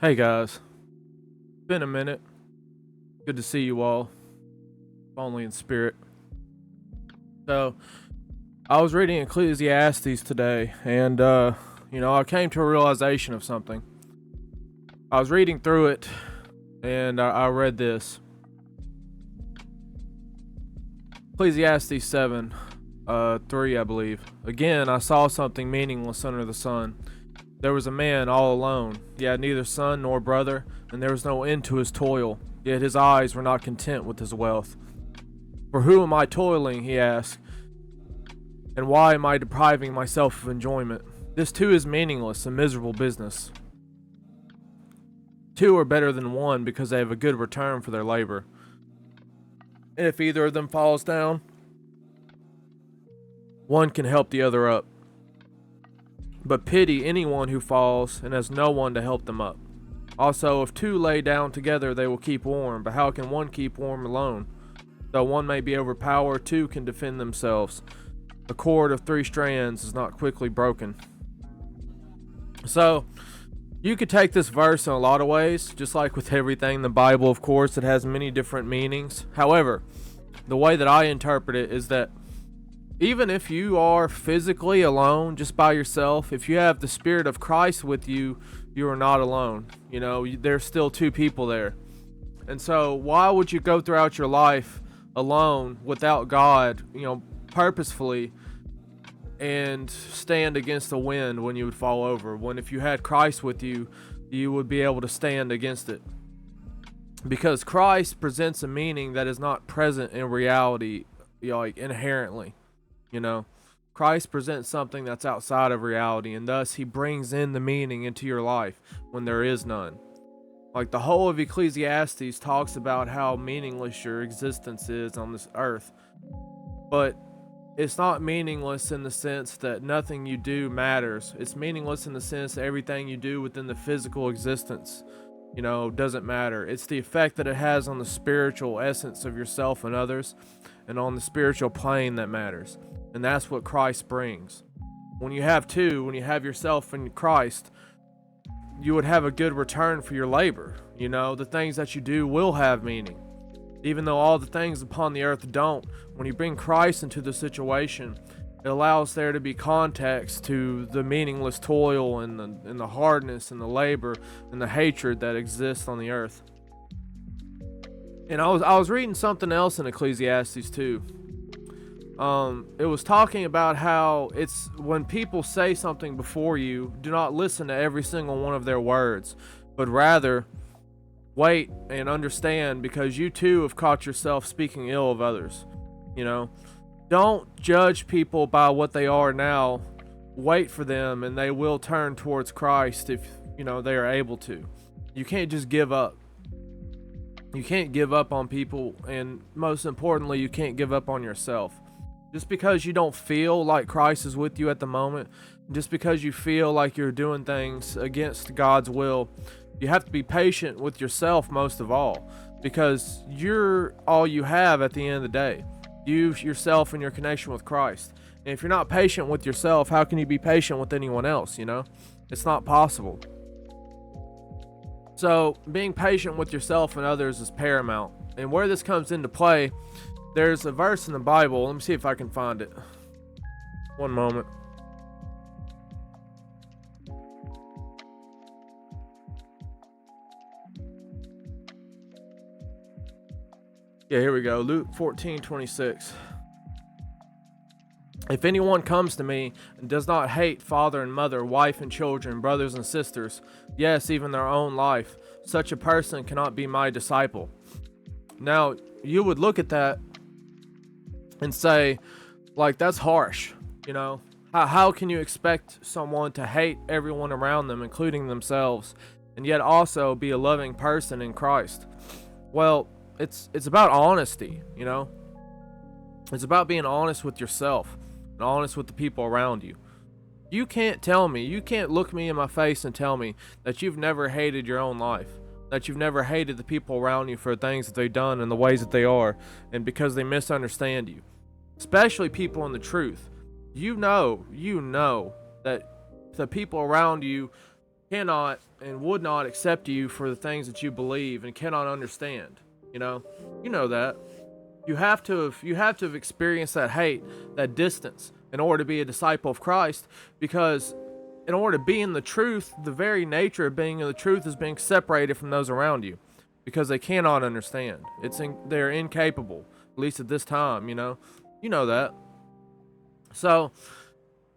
Hey guys, been a minute. Good to see you all, only in spirit. So, I was reading Ecclesiastes today, and I came to a realization of something. I was reading through it, and I read this Ecclesiastes 7, 3, I believe. Again, I saw something meaningless under the sun. There was a man all alone. He had neither son nor brother, and there was no end to his toil. Yet his eyes were not content with his wealth. For who am I toiling, he asked, and why am I depriving myself of enjoyment? This too is meaningless, a miserable business. Two are better than one because they have a good return for their labor. And if either of them falls down, one can help the other up. But pity anyone who falls and has no one to help them up. Also, if two lay down together, they will keep warm, but how can one keep warm alone? Though one may be overpowered, two can defend themselves. A cord of 3 strands is not quickly broken. So, you could take this verse in a lot of ways, just like with everything in the Bible, of course, it has many different meanings. However, the way that I interpret it is that even if you are physically alone, just by yourself, if you have the Spirit of Christ with you, you are not alone. There's still two people there. And so, why would you go throughout your life alone without God, purposefully, and stand against the wind when you would fall over? When if you had Christ with you, you would be able to stand against it. Because Christ presents a meaning that is not present in reality, inherently. Christ presents something that's outside of reality, and thus he brings in the meaning into your life when there is none. Like the whole of Ecclesiastes talks about how meaningless your existence is on this earth. But it's not meaningless in the sense that nothing you do matters. It's meaningless in the sense that everything you do within the physical existence, doesn't matter. It's the effect that it has on the spiritual essence of yourself and others, and on the spiritual plane that matters. And that's what Christ brings. When you have yourself and Christ, you would have a good return for your labor. The things that you do will have meaning. Even though all the things upon the earth don't, when you bring Christ into the situation, it allows there to be context to the meaningless toil and the hardness and the labor and the hatred that exists on the earth. And I was reading something else in Ecclesiastes too. It was talking about how it's when people say something before you, do not listen to every single one of their words, but rather wait and understand, because you too have caught yourself speaking ill of others. Don't judge people by what they are now. Wait for them, and they will turn towards Christ if they are able to. You can't just give up. You can't give up on people, and most importantly, you can't give up on yourself. Just because you don't feel like Christ is with you at the moment, just because you feel like you're doing things against God's will, you have to be patient with yourself most of all, because you're all you have at the end of the day. You, yourself, and your connection with Christ. And if you're not patient with yourself, how can you be patient with anyone else? It's not possible. So being patient with yourself and others is paramount. And where this comes into play, there's a verse in the Bible. Let me see if I can find it. One moment. Yeah, here we go. Luke 14:26. If anyone comes to me and does not hate father and mother, wife and children, brothers and sisters, yes, even their own life, such a person cannot be my disciple. Now, you would look at that and say, that's harsh. How can you expect someone to hate everyone around them, including themselves, and yet also be a loving person in Christ? Well, it's about honesty. It's about being honest with yourself and honest with the people around you. You can't look me in my face and tell me that you've never hated your own life, that you've never hated the people around you for things that they've done and the ways that they are, and because they misunderstand you. Especially people in the truth. You know that the people around you cannot and would not accept you for the things that you believe and cannot understand. You know that. You have to have experienced that hate, that distance, in order to be a disciple of Christ, because in order to be in the truth, the very nature of being in the truth is being separated from those around you, because they cannot understand. They're incapable, at least at this time. You know that. So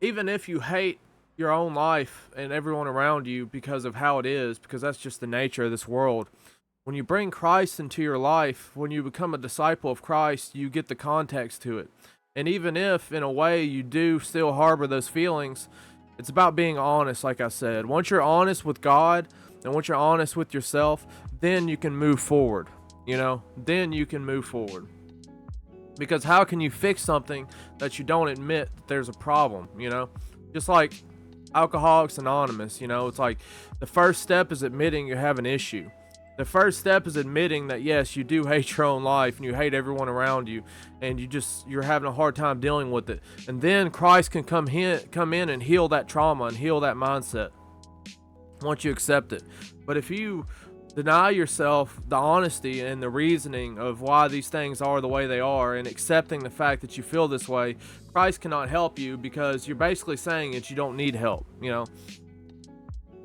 even if you hate your own life and everyone around you because of how it is, because that's just the nature of this world, when you bring Christ into your life, when you become a disciple of Christ, you get the context to it. And even if, in a way, you do still harbor those feelings, it's about being honest, like I said. Once you're honest with God and once you're honest with yourself, then you can move forward. Then you can move forward. Because how can you fix something that you don't admit that there's a problem? Just like Alcoholics Anonymous, it's like the first step is admitting you have an issue. The first step is admitting that yes, you do hate your own life and you hate everyone around you, and you're having a hard time dealing with it. And then Christ can come in and heal that trauma and heal that mindset once you accept it. But if you deny yourself the honesty and the reasoning of why these things are the way they are, and accepting the fact that you feel this way, Christ cannot help you, because you're basically saying that you don't need help.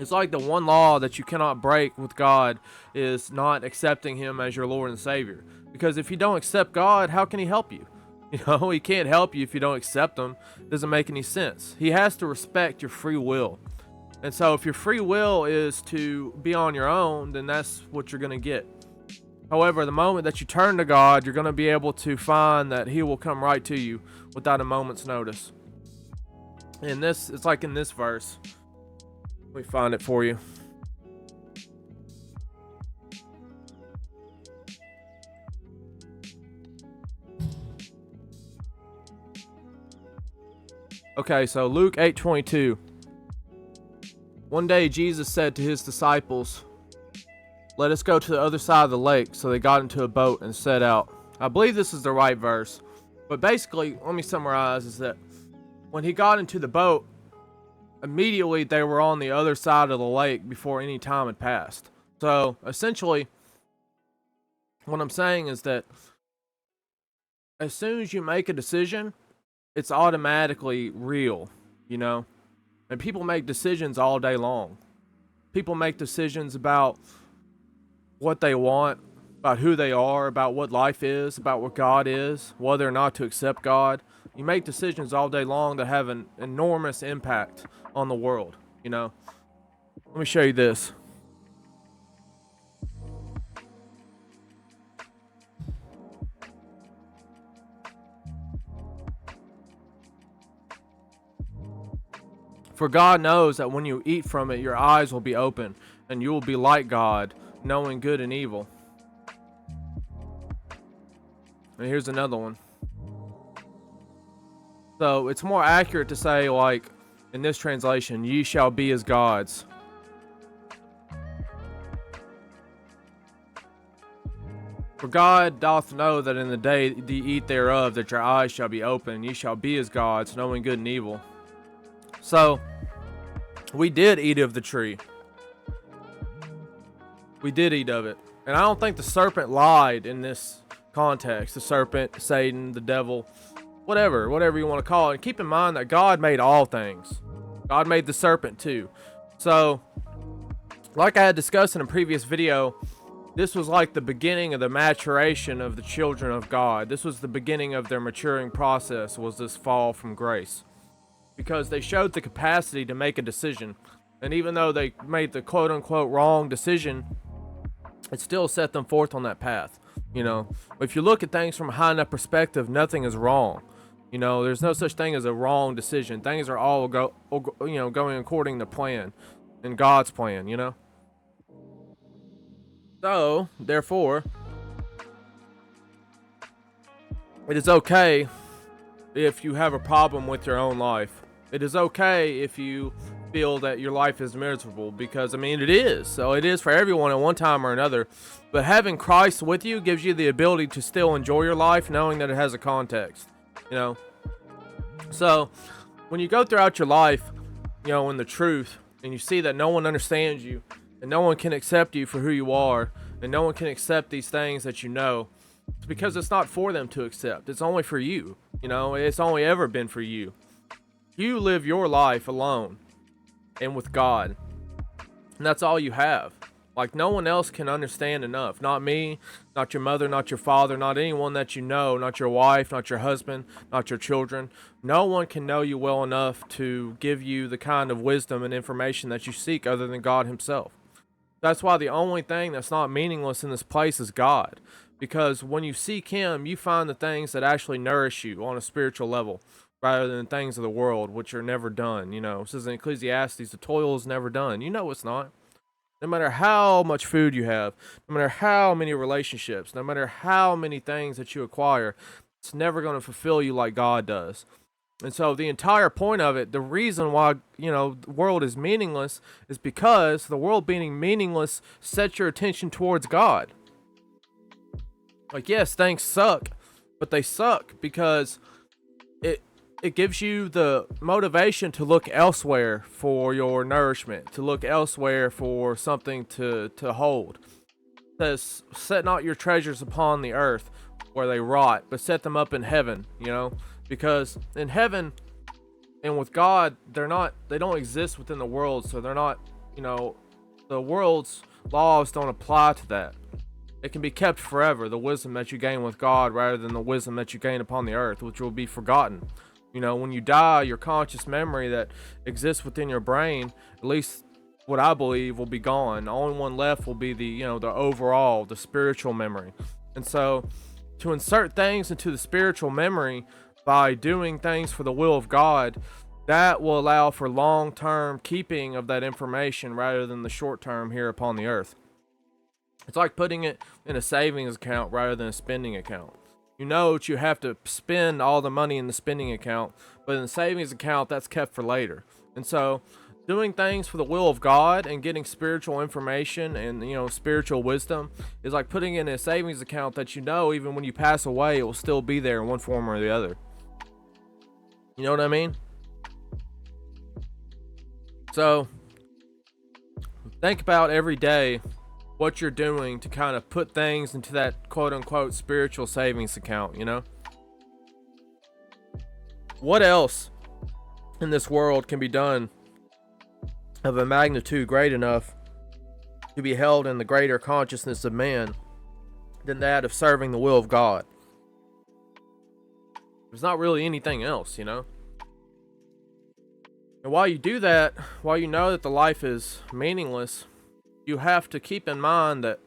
It's like the one law that you cannot break with God is not accepting Him as your Lord and Savior. Because if you don't accept God, how can He help you? He can't help you if you don't accept Him. It doesn't make any sense. He has to respect your free will. And so if your free will is to be on your own, then that's what you're going to get. However, the moment that you turn to God, you're going to be able to find that He will come right to you without a moment's notice. And it's like in this verse. Let me find it for you. Okay, so Luke 8:22. One day Jesus said to His disciples, "Let us go to the other side of the lake." So they got into a boat and set out. I believe this is the right verse. But basically, let me summarize, is that when He got into the boat, immediately they were on the other side of the lake before any time had passed. So essentially, what I'm saying is that as soon as you make a decision, it's automatically real, and people make decisions all day long. People make decisions about what they want, about who they are, about what life is, about what God is, whether or not to accept God. You make decisions all day long that have an enormous impact on the world. Let me show you this. For God knows that when you eat from it, your eyes will be open, and you will be like God, knowing good and evil. And here's another one. So it's more accurate to say, like, in this translation, ye shall be as gods. For God doth know that in the day ye eat thereof, that your eyes shall be open, and ye shall be as gods, knowing good and evil. So, we did eat of the tree. We did eat of it. And I don't think the serpent lied in this context. The serpent, Satan, the devil, whatever you want to call it. And keep in mind that God made all things. God made the serpent too. So, like I had discussed in a previous video, this was like the beginning of the maturation of the children of God. This was the beginning of their maturing process, was this fall from grace. Because they showed the capacity to make a decision. And even though they made the quote-unquote wrong decision, it still set them forth on that path. If you look at things from a high enough perspective, nothing is wrong. There's no such thing as a wrong decision. Things are all going according to plan, and God's plan. So, therefore, it is okay if you have a problem with your own life. It is okay if you feel that your life is miserable, because it is. So it is for everyone at one time or another. But having Christ with you gives you the ability to still enjoy your life, knowing that it has a context. So when you go throughout your life, in the truth, and you see that no one understands you, and no one can accept you for who you are, and no one can accept these things that you know, it's because it's not for them to accept. It's only for you. You know, it's only ever been for you. You live your life alone and with God, and that's all you have. Like, no one else can understand enough. Not me, not your mother, not your father, not anyone that you know, not your wife, not your husband, not your children. No one can know you well enough to give you the kind of wisdom and information that you seek other than God himself. That's why the only thing that's not meaningless in this place is God. Because when you seek him, you find the things that actually nourish you on a spiritual level, rather than things of the world, which are never done. You know, it says in Ecclesiastes, the toil is never done. You know it's not. No matter how much food you have, no matter how many relationships, no matter how many things that you acquire, it's never going to fulfill you like God does. And so the entire point of it, the reason why, you know, the world is meaningless is because the world being meaningless sets your attention towards God. Like, yes, things suck, but they suck because it gives you the motivation to look elsewhere for your nourishment, to look elsewhere for something to hold. It says, set not your treasures upon the earth where they rot, but set them up in heaven, you know, because in heaven and with God, they don't exist within the world. So they're not, you know, the world's laws don't apply to that. It can be kept forever, the wisdom that you gain with God rather than the wisdom that you gain upon the earth, which will be forgotten. You know, when you die, your conscious memory that exists within your brain, at least what I believe, will be gone. The only one left will be the, you know, the overall, the spiritual memory. And so to insert things into the spiritual memory by doing things for the will of God, that will allow for long-term keeping of that information rather than the short-term here upon the earth. It's like putting it in a savings account rather than a spending account. You know that you have to spend all the money in the spending account, but in the savings account, that's kept for later. And so doing things for the will of God and getting spiritual information and, you know, spiritual wisdom is like putting in a savings account that, you know, even when you pass away, it will still be there in one form or the other. You know what I mean? So think about every day what you're doing to kind of put things into that quote unquote spiritual savings account, you know? What else in this world can be done of a magnitude great enough to be held in the greater consciousness of man than that of serving the will of God? There's not really anything else, you know? And while you do that, while you know that the life is meaningless, you have to keep in mind that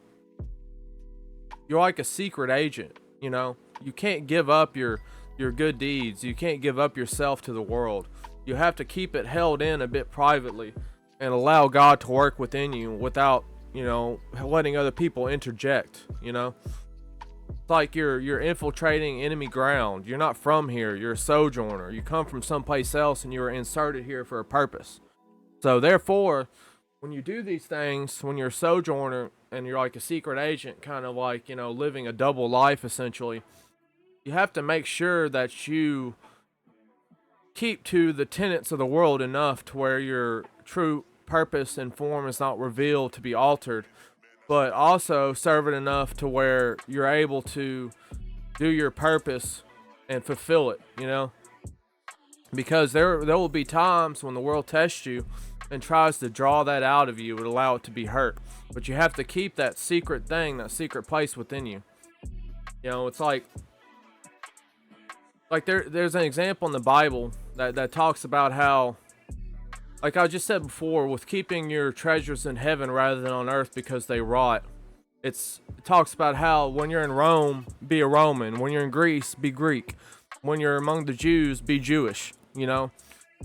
you're like a secret agent, you know? You can't give up your good deeds. You can't give up yourself to the world. You have to keep it held in a bit privately and allow God to work within you without, you know, letting other people interject, you know? It's like you're infiltrating enemy ground. You're not from here. You're a sojourner. You come from someplace else and you were inserted here for a purpose. So therefore, when you do these things, when you're a sojourner and you're like a secret agent, kind of like, you know, living a double life essentially, you have to make sure that you keep to the tenets of the world enough to where your true purpose and form is not revealed to be altered, but also serve it enough to where you're able to do your purpose and fulfill it, you know? Because there will be times when the world tests you and tries to draw that out of you and allow it to be hurt. But you have to keep that secret thing, that secret place within you. You know, it's like there's an example in the Bible that talks about how, like I just said before, with keeping your treasures in heaven rather than on earth because they rot. It talks about how when you're in Rome, be a Roman. When you're in Greece, be Greek. When you're among the Jews, be Jewish, you know?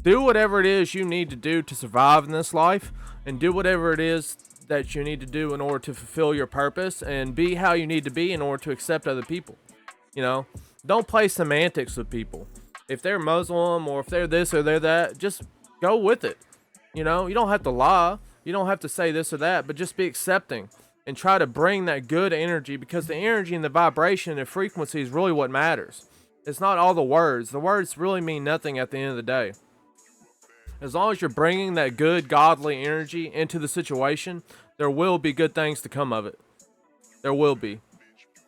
Do whatever it is you need to do to survive in this life, and do whatever it is that you need to do in order to fulfill your purpose, and be how you need to be in order to accept other people. You know, don't play semantics with people. If they're Muslim or if they're this or they're that, just go with it. You know, you don't have to lie. You don't have to say this or that, but just be accepting and try to bring that good energy, because the energy and the vibration and frequency is really what matters. It's not all the words. The words really mean nothing at the end of the day. As long as you're bringing that good, godly energy into the situation, there will be good things to come of it. There will be.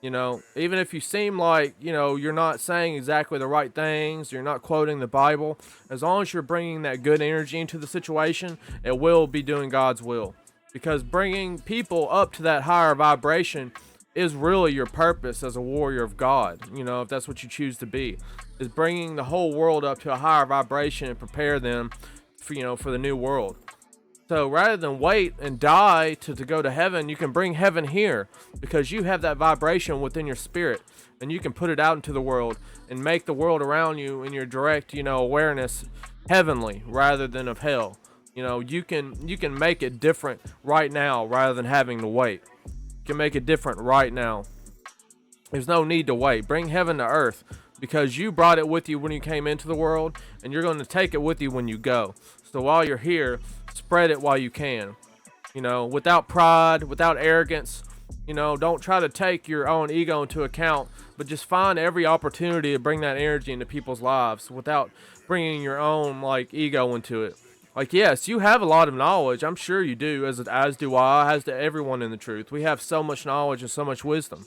You know, even if you seem like, you're not saying exactly the right things, you're not quoting the Bible, as long as you're bringing that good energy into the situation, it will be doing God's will. Because bringing people up to that higher vibration is really your purpose as a warrior of God, if that's what you choose to be, is bringing the whole world up to a higher vibration and prepare them for the new world. So rather than wait and die to go to heaven, you can bring heaven here because you have that vibration within your spirit, and you can put it out into the world and make the world around you in your direct, awareness heavenly rather than of hell. You can make it different right now rather than having to wait. You can make it different right now. There's no need to wait. Bring heaven to earth because you brought it with you when you came into the world, and you're going to take it with you when you go. So while you're here, spread it while you can, without pride, without arrogance. Don't try to take your own ego into account, but just find every opportunity to bring that energy into people's lives without bringing your own ego into it. Yes, you have a lot of knowledge. I'm sure you do, as do I, as do everyone in the truth. We have so much knowledge and so much wisdom.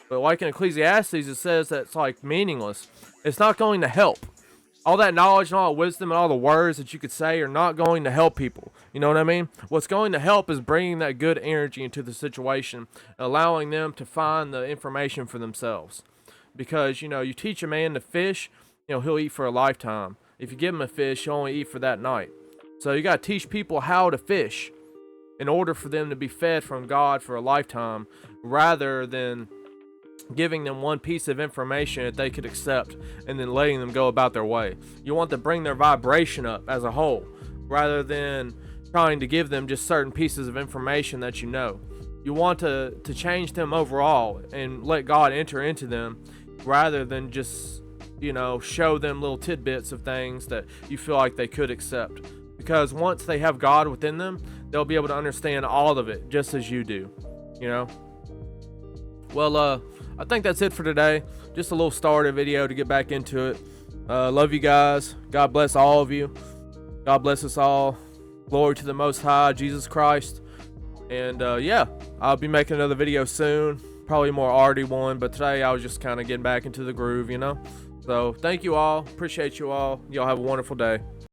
But like in Ecclesiastes, it says that it's meaningless. It's not going to help. All that knowledge and all that wisdom and all the words that you could say are not going to help people. You know what I mean? What's going to help is bringing that good energy into the situation, allowing them to find the information for themselves. Because, you teach a man to fish, he'll eat for a lifetime. If you give him a fish, he'll only eat for that night. So you got to teach people how to fish in order for them to be fed from God for a lifetime, rather than giving them one piece of information that they could accept and then letting them go about their way. You want to bring their vibration up as a whole, rather than trying to give them just certain pieces of information that you want to change them overall and let God enter into them, rather than just show them little tidbits of things that you feel like they could accept. Because once they have God within them, they'll be able to understand all of it just as you do. Well, I think that's it for today. Just a little starter video to get back into it. Love you guys. God bless all of you. God bless us all. Glory to the Most High, Jesus Christ. And I'll be making another video soon. Probably a more arty one, but today I was just kind of getting back into the groove, So thank you all. Appreciate you all. Y'all have a wonderful day.